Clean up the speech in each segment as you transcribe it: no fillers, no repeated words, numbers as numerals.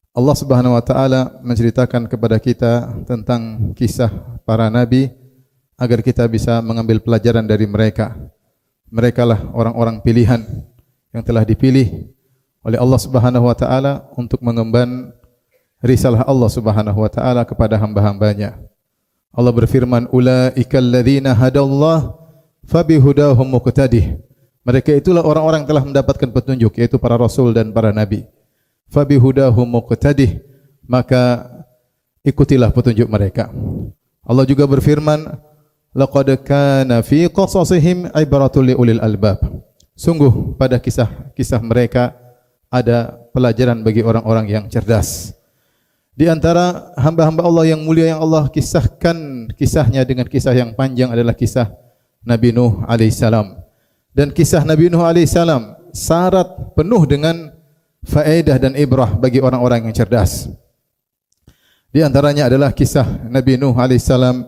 Allah Subhanahu wa taala menceritakan kepada kita tentang kisah para nabi agar kita bisa mengambil pelajaran dari mereka. Merekalah orang-orang pilihan yang telah dipilih oleh Allah Subhanahu wa taala untuk mengemban risalah Allah Subhanahu wa taala kepada hamba-hambanya. Allah berfirman, "Ulaikal ladzina hadallah fabihudahum muqtadih." Mereka itulah orang-orang yang telah mendapatkan petunjuk, yaitu para rasul dan para nabi. Fabihudahum muqtadih, maka ikutilah petunjuk mereka. Allah juga berfirman, laqad kana fi qasasihim ibratul liulil albab. Sungguh pada kisah-kisah mereka ada pelajaran bagi orang-orang yang cerdas. Di antara hamba-hamba Allah yang mulia yang Allah kisahkan kisahnya dengan kisah yang panjang adalah kisah Nabi Nuh alaihissalam. Dan kisah Nabi Nuh alaihissalam syarat penuh dengan faedah dan ibrah bagi orang-orang yang cerdas. Di antaranya adalah kisah Nabi Nuh alaihissalam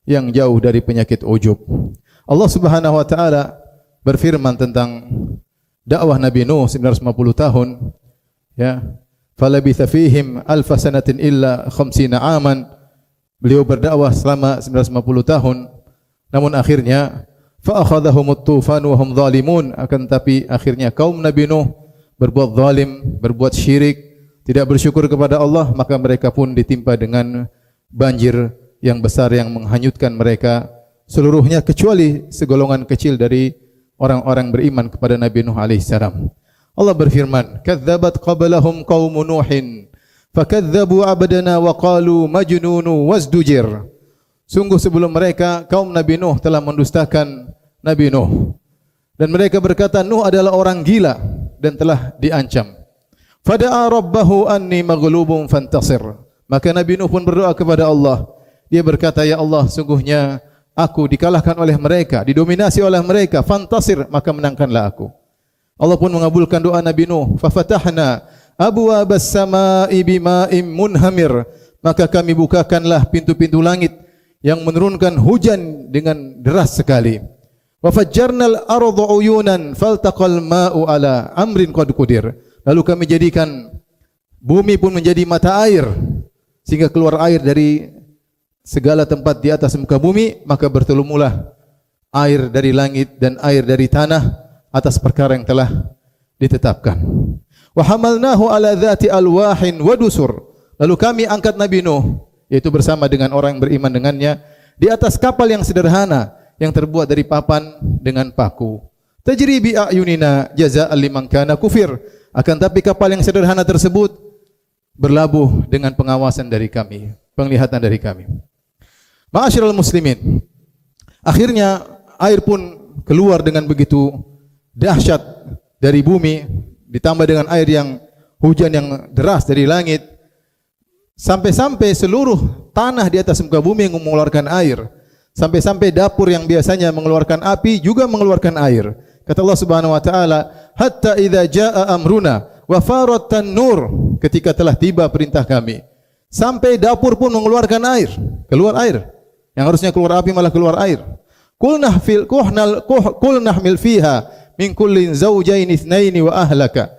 yang jauh dari penyakit ujub. Allah Subhanahu wa taala berfirman tentang dakwah Nabi Nuh 950 tahun, ya. Falabitha fihim alf sanatin illa 50 aman. Beliau berdakwah selama 950 tahun. Namun akhirnya fa akhadhahumut tufan wa hum zalimun, akan tapi akhirnya kaum Nabi Nuh berbuat zalim, berbuat syirik, tidak bersyukur kepada Allah, maka mereka pun ditimpa dengan banjir yang besar yang menghanyutkan mereka seluruhnya kecuali segolongan kecil dari orang-orang beriman kepada Nabi Nuh alaihissalam. Allah berfirman, "Kadzabat qablahum qaum Nuhin, fakadzabu 'abdana wa qalu majnunu wazdujir." Sungguh sebelum mereka kaum Nabi Nuh telah mendustakan Nabi Nuh. Dan mereka berkata Nuh adalah orang gila dan telah diancam. Fada'a rabbahu anni maghlubun fantasir. Maka Nabi Nuh pun berdoa kepada Allah. Dia berkata, ya Allah, sungguhnya aku dikalahkan oleh mereka, didominasi oleh mereka, fantasir, maka menangkanlah aku. Allah pun mengabulkan doa Nabi Nuh. Fafatahna abwaabas samaa'i bima'in munhamir. Maka kami bukakanlah pintu-pintu langit yang menurunkan hujan dengan deras sekali. Wa fajjarnal arda uyunan faltaqal ma'u ala amrin qad qudir. Lalu kami jadikan bumi pun menjadi mata air sehingga keluar air dari segala tempat di atas muka bumi, maka bertelumulah air dari langit dan air dari tanah atas perkara yang telah ditetapkan. Wa hamalnahu ala dzati alwahin wa dusur. Lalu kami angkat Nabi Nuh, yaitu bersama dengan orang yang beriman dengannya, di atas kapal yang sederhana yang terbuat dari papan dengan paku. Tajri bi ayunina jazaa'an liman kana kufir. Akan tapi kapal yang sederhana tersebut berlabuh dengan pengawasan dari kami, penglihatan dari kami. Ma'asyiral muslimin, akhirnya air pun keluar dengan begitu dahsyat dari bumi, ditambah dengan air yang hujan yang deras dari langit, sampai-sampai seluruh tanah di atas muka bumi yang mengeluarkan air, sampai-sampai dapur yang biasanya mengeluarkan api juga mengeluarkan air. Kata Allah Subhanahu wa taala, hatta idza jaa amruna wa farat tan-nur, ketika telah tiba perintah kami, sampai dapur pun mengeluarkan air, keluar air. Yang harusnya keluar api malah keluar air. Qul nahmil fiha min kullin zawjayn itsnaini wa ahlaka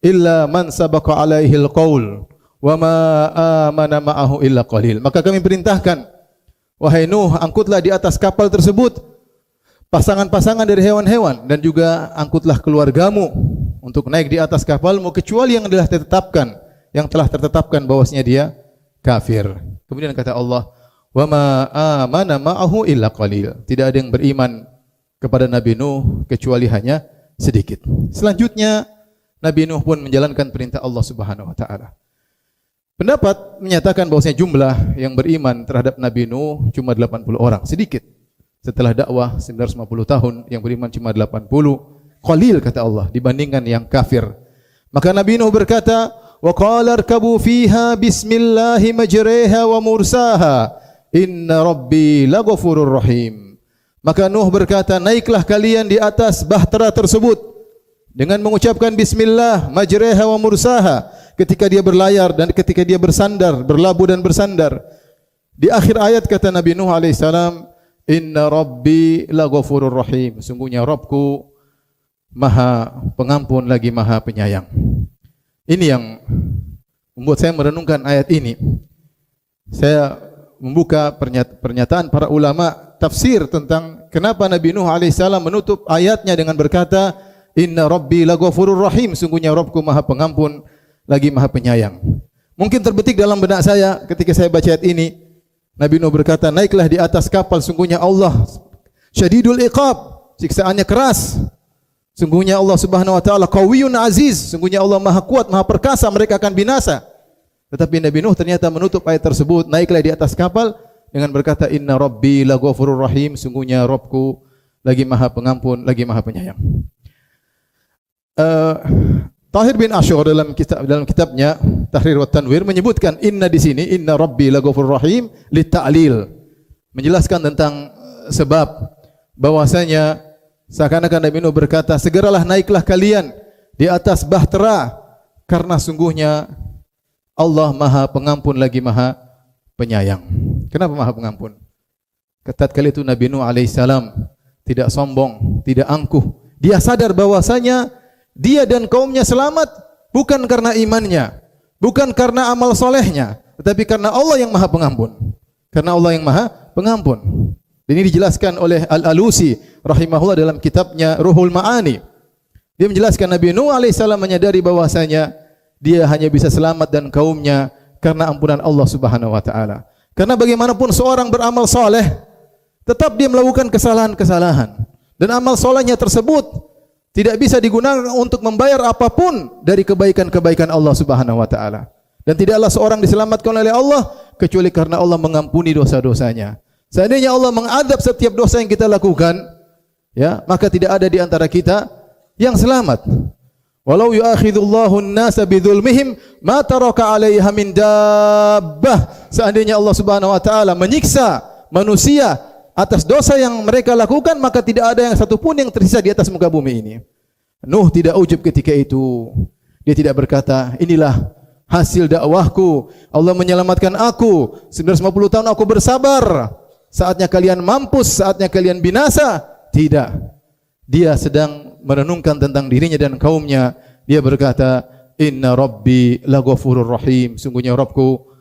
illa man sabaqa alaihi alqaul wa ma amana ma'ahu illa qalil. Maka kami perintahkan, wahai Nuh, angkutlah di atas kapal tersebut pasangan-pasangan dari hewan-hewan dan juga angkutlah keluargamu untuk naik di atas kapalmu kecuali yang telah tertetapkan bahwasanya dia kafir. Kemudian kata Allah, wa ma amana ma'ahu illa qalil. Tidak ada yang beriman kepada Nabi Nuh kecuali hanya sedikit. Selanjutnya Nabi Nuh pun menjalankan perintah Allah Subhanahu wa taala. Pendapat menyatakan bahwasanya jumlah yang beriman terhadap Nabi Nuh cuma 80 orang, sedikit. Setelah dakwah 950 tahun yang beriman cuma 80, qalil kata Allah dibandingkan yang kafir. Maka Nabi Nuh berkata, wa qala irkabu fiha bismillahi majriha wa mursaha inna rabbi laghafurur rahim. Maka Nuh berkata, naiklah kalian di atas bahtera tersebut dengan mengucapkan bismillah majriha wa mursaha, ketika dia berlayar dan ketika dia bersandar, berlabuh dan bersandar. Di akhir ayat kata Nabi Nuh alaihissalam, inna rabbi laghafurur rahim. Sungguhnya Rabbku Maha Pengampun lagi Maha Penyayang. Ini yang membuat saya merenungkan ayat ini. Saya membuka pernyataan para ulama tafsir tentang kenapa Nabi Nuh alaihissalam menutup ayatnya dengan berkata, Inna Rabbi laghafurur rahim, sungguhnya Rabbku Maha Pengampun lagi Maha Penyayang. Mungkin terbetik dalam benak saya ketika saya baca ayat ini, Nabi Nuh berkata, naiklah di atas kapal, sungguhnya Allah syadidul iqab, siksaannya keras. Sungguhnya Allah Subhanahu wa taala qawiyyun aziz, sungguhnya Allah Maha kuat, Maha perkasa, mereka akan binasa. Tetapi Nabi Nuh ternyata menutup ayat tersebut, naiklah di atas kapal dengan berkata, Inna Rabbi laghafurur rahim, sungguhnya Rabbku lagi Maha Pengampun, lagi Maha Penyayang. Tahir bin Ashur dalam kitabnya Tahrir wa Tanwir menyebutkan inna di sini, Inna Rabbi laghafurur rahim litta'lil, menjelaskan tentang sebab bahwasanya seakan-akan Nabi Nuh berkata, segeralah naiklah kalian di atas bahtera, karena sungguhnya Allah Maha Pengampun lagi Maha Penyayang. Kenapa Maha Pengampun? Tatkala itu Nabi Nuh alaihissalam tidak sombong, tidak angkuh. Dia sadar bahwasanya dia dan kaumnya selamat bukan karena imannya, bukan karena amal solehnya, tetapi karena Allah yang Maha Pengampun. Karena Allah yang Maha Pengampun. Dan ini dijelaskan oleh Al-Alusi rahimahullah dalam kitabnya Ruhul Ma'ani. Dia menjelaskan Nabi Nuh alaihissalam menyadari bahwasanya dia hanya bisa selamat dan kaumnya karena ampunan Allah Subhanahu wa taala. Karena bagaimanapun seorang beramal saleh, tetap dia melakukan kesalahan-kesalahan, dan amal salehnya tersebut tidak bisa digunakan untuk membayar apapun dari kebaikan-kebaikan Allah Subhanahu wa taala. Dan tidaklah seorang diselamatkan oleh Allah kecuali karena Allah mengampuni dosa-dosanya. Seandainya Allah mengadab setiap dosa yang kita lakukan, ya, maka tidak ada di antara kita yang selamat. Walau yu'akhidullahu an-nasa bidzulmihim ma taraka 'alaiha min dabbah. Seandainya Allah Subhanahu wa taala menyiksa manusia atas dosa yang mereka lakukan, maka tidak ada yang satupun yang tersisa di atas muka bumi ini. Nuh tidak ujub ketika itu. Dia tidak berkata, inilah hasil dakwahku, Allah menyelamatkan aku, 950 tahun aku bersabar, saatnya kalian mampus, saatnya kalian binasa. Tidak. Dia sedang merenungkan tentang dirinya dan kaumnya. Dia berkata, Inna Rabbi laghafurur rahim, sungguhnya Rabbku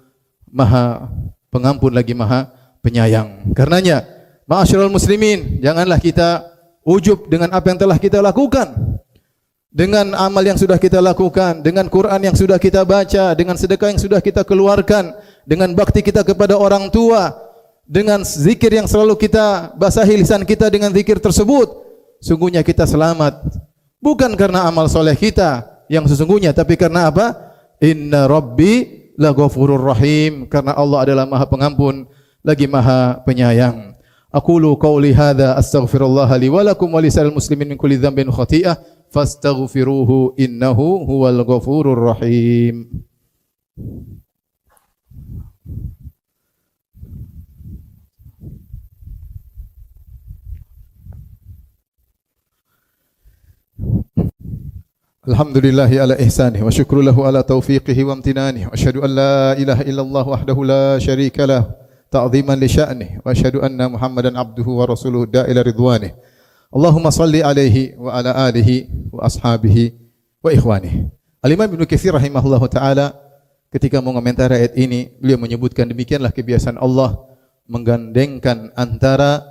Maha Pengampun lagi Maha Penyayang. Karenanya, ma'asyiral muslimin, janganlah kita ujub dengan apa yang telah kita lakukan, dengan amal yang sudah kita lakukan, dengan Quran yang sudah kita baca, dengan sedekah yang sudah kita keluarkan, dengan bakti kita kepada orang tua, dengan zikir yang selalu kita basahi lisan kita dengan zikir tersebut. Sungguhnya kita selamat bukan karena amal soleh kita yang sesungguhnya, tapi karena apa? Inna Rabbi laghafurur rahim, karena Allah adalah Maha Pengampun lagi Maha Penyayang. Aqulu qauli hadza astaghfirullah li wa lakum wa lisal muslimin min kulli dhanbin khati'ah fastaghfiruhu innahu huwal ghafurur rahim. Alhamdulillahi ala ihsanih wa syukru lahu ala taufiqihi wa amtinanih wa asyhadu an la ilaha illallah wahdahu la syarika lah ta'ziman li sya'nih wa asyhadu anna Muhammadan abduhu wa rasuluhu da'ila ridwanih. Allahumma salli alaihi wa ala alihi wa ashabihi wa ikhwanih. Al-Imam Ibnu Katsir rahimahullahu taala ketika mengomentari ayat ini, beliau menyebutkan demikianlah kebiasaan Allah menggandengkan antara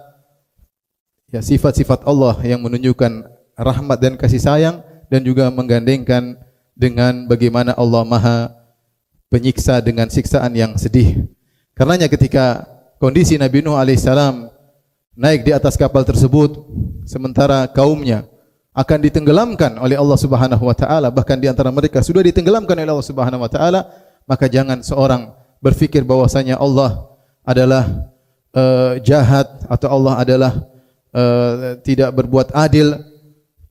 ya sifat-sifat Allah yang menunjukkan rahmat dan kasih sayang, dan juga menggandengkan dengan bagaimana Allah Maha Penyiksa dengan siksaan yang sedih. Karenanya ketika kondisi Nabi Nuh alaihissalam naik di atas kapal tersebut, sementara kaumnya akan ditenggelamkan oleh Allah Subhanahu wa taala, bahkan di antara mereka sudah ditenggelamkan oleh Allah Subhanahu wa taala, maka jangan seorang berfikir bahwasanya Allah adalah jahat atau Allah adalah tidak berbuat adil.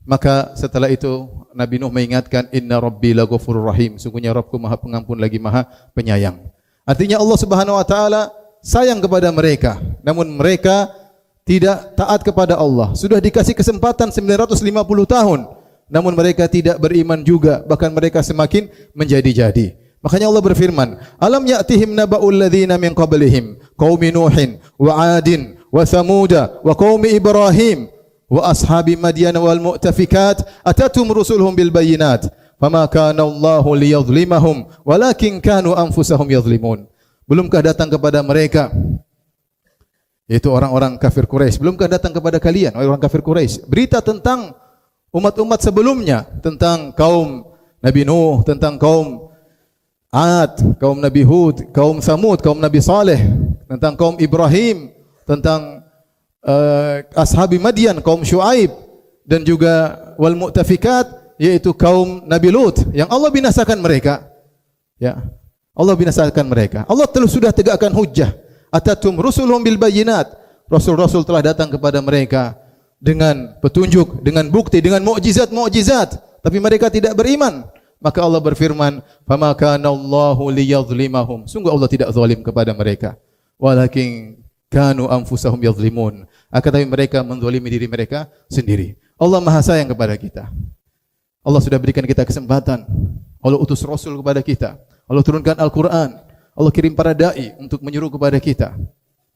Maka setelah itu Nabi Nuh mengingatkan, Inna Rabbi laghafurur rahim, sungguhnya Rabbku Maha Pengampun lagi Maha Penyayang. Artinya Allah Subhanahu wa taala sayang kepada mereka, namun mereka tidak taat kepada Allah. Sudah dikasih kesempatan 950 tahun, namun mereka tidak beriman juga, bahkan mereka semakin menjadi-jadi. Makanya Allah berfirman, Alam ya'tihim naba'ul ladzina min qablihim qaumi Nuhin wa 'adin wa Thamuda wa qaumi Ibrahim wa ashabi Madyan wal mu'tafikat atatum rusuluhum bil bayyinat fama kana Allahu liyadhlimahum walakin kanu anfusahum yadhlimun. Belumkah datang kepada mereka, yaitu orang-orang kafir Quraisy, belumkah datang kepada kalian orang kafir Quraisy berita tentang umat-umat sebelumnya, tentang kaum Nabi Nuh, tentang kaum Ad, kaum Nabi Hud, kaum Samud, kaum Nabi Saleh, tentang kaum Ibrahim, tentang ashabi Madian, kaum Syuaib, dan juga wal mu'tafikat, yaitu kaum Nabi Lut yang Allah binasakan mereka. Ya, Allah binasakan mereka. Allah telah sudah tegakkan hujjah. Atatum rusuluhum bil bayyinat. Rasul-rasul telah datang kepada mereka dengan petunjuk, dengan bukti, dengan mukjizat-mukjizat, tapi mereka tidak beriman. Maka Allah berfirman, "Fama kana Allahu liyadhlimahum." Sungguh Allah tidak zalim kepada mereka. Walakin kanu anfusahum yadhlimun. Akan tetapi mereka menzalimi diri mereka sendiri. Allah Maha sayang kepada kita. Allah sudah berikan kita kesempatan. Allah utus Rasul kepada kita. Allah turunkan Al-Quran. Allah kirim para dai untuk menyuruh kepada kita.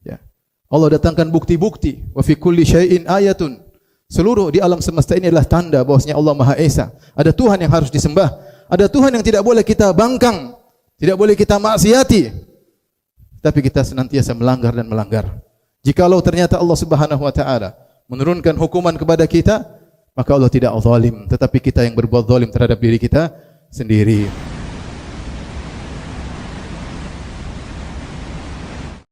Ya. Allah datangkan bukti-bukti. Wa fi kulli syai'in ayatun. Seluruh di alam semesta ini adalah tanda bahwasanya Allah Maha Esa. Ada Tuhan yang harus disembah. Ada Tuhan yang tidak boleh kita bangkang, tidak boleh kita maksiati. Tapi kita senantiasa melanggar dan melanggar. Jikalau ternyata Allah Subhanahu wa taala menurunkan hukuman kepada kita, maka Allah tidak zalim, tetapi kita yang berbuat zalim terhadap diri kita sendiri.